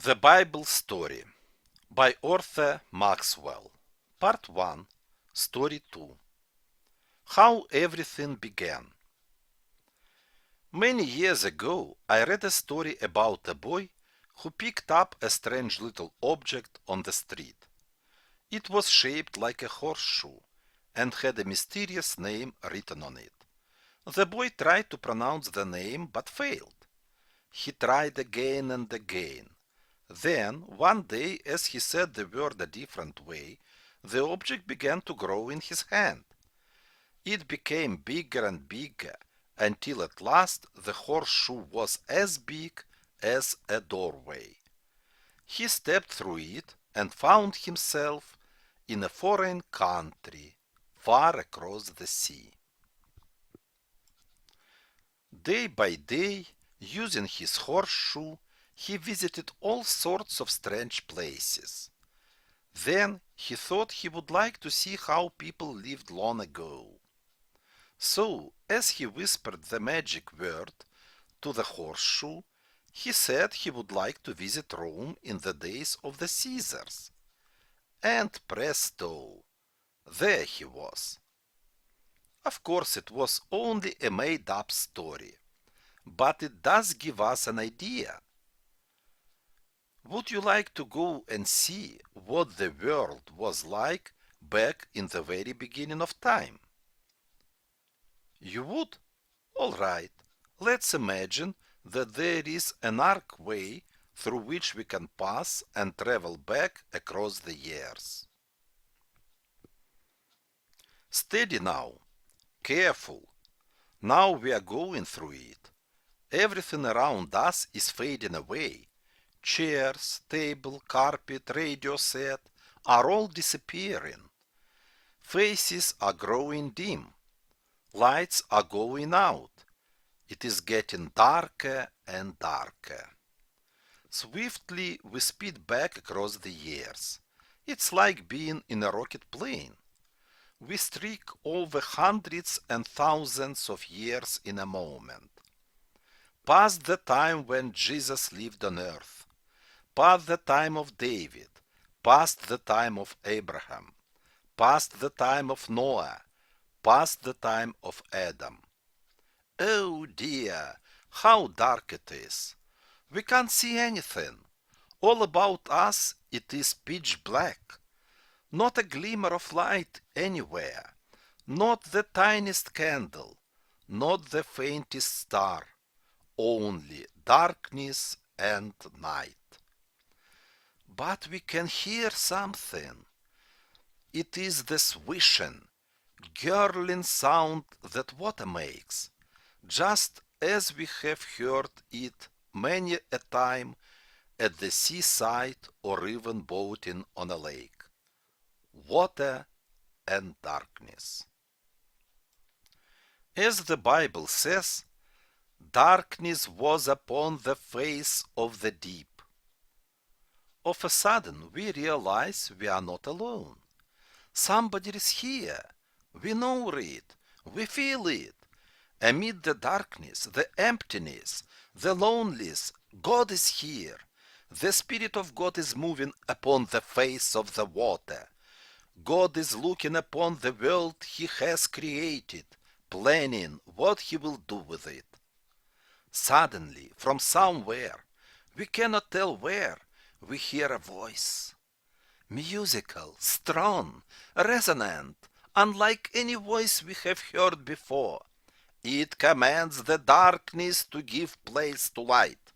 The Bible Story by Arthur Maxwell. Part 1, Story 2. How Everything Began. Many years ago, I read a story about a boy who picked up a strange little object on the street. It was shaped like a horseshoe and had a mysterious name written on it. The boy tried to pronounce the name but failed. He tried again and again. Then, one day, as he said the word a different way, the object began to grow in his hand. It became bigger and bigger, until at last the horseshoe was as big as a doorway. He stepped through it and found himself in a foreign country, far across the sea. Day by day, using his horseshoe, he visited all sorts of strange places. Then he thought he would like to see how people lived long ago. So, as he whispered the magic word to the horseshoe, he said he would like to visit Rome in the days of the Caesars. And presto! There he was. Of course, it was only a made-up story, but it does give us an idea. Would you like to go and see what the world was like back in the very beginning of time? You would? All right. Let's imagine that there is an archway through which we can pass and travel back across the years. Steady now. Careful. Now we are going through it. Everything around us is fading away. Chairs, table, carpet, radio set are all disappearing. Faces are growing dim. Lights are going out. It is getting darker and darker. Swiftly we speed back across the years. It's like being in a rocket plane. We streak over hundreds and thousands of years in a moment. Past the time when Jesus lived on earth. Past the time of David, past the time of Abraham, past the time of Noah, past the time of Adam. Oh dear, how dark it is. We can't see anything. All about us it is pitch black. Not a glimmer of light anywhere. Not the tiniest candle. Not the faintest star. Only darkness and night. But we can hear something. It is the swishing, gurgling sound that water makes, just as we have heard it many a time at the seaside or even boating on a lake. Water and darkness. As the Bible says, darkness was upon the face of the deep. Of a sudden, we realize we are not alone. Somebody is here. We know it. We feel it. Amid the darkness, the emptiness, the loneliness, God is here. The Spirit of God is moving upon the face of the water. God is looking upon the world He has created, planning what He will do with it. Suddenly, from somewhere, we cannot tell where, we hear a voice. Musical, strong, resonant, unlike any voice we have heard before. It commands the darkness to give place to light.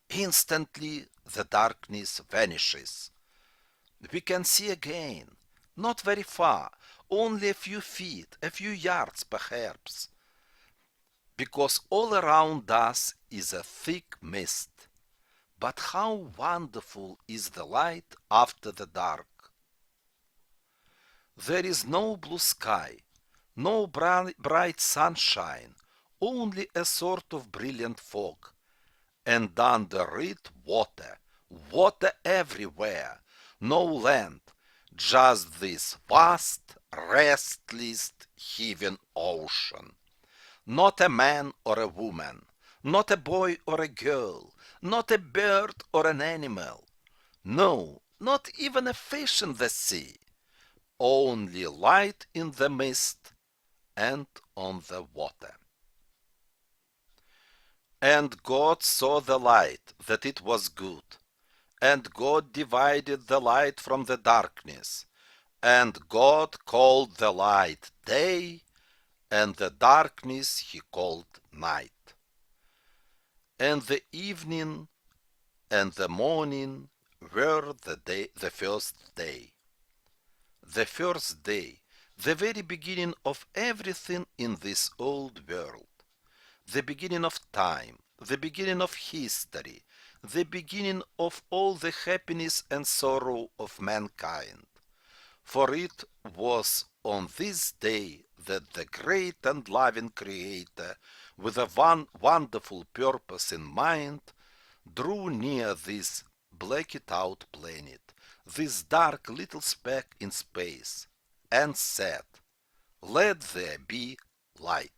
Instantly the darkness vanishes. We can see again, not very far, only a few feet, a few yards perhaps, because all around us is a thick mist. But how wonderful is the light after the dark. There is no blue sky, no bright sunshine, only a sort of brilliant fog. And under it water, water everywhere, no land, just this vast, restless, heaving ocean. Not a man or a woman, not a boy or a girl, not a bird or an animal. No, not even a fish in the sea. Only light in the mist and on the water. And God saw the light, that it was good. And God divided the light from the darkness. And God called the light day, and the darkness he called night. And the evening and the morning were the first day. The first day, the very beginning of everything in this old world. The beginning of time, the beginning of history, the beginning of all the happiness and sorrow of mankind. For it was on this day that the great and loving Creator, with a wonderful purpose in mind, drew near this blacked out planet, this dark little speck in space, and said, "Let there be light."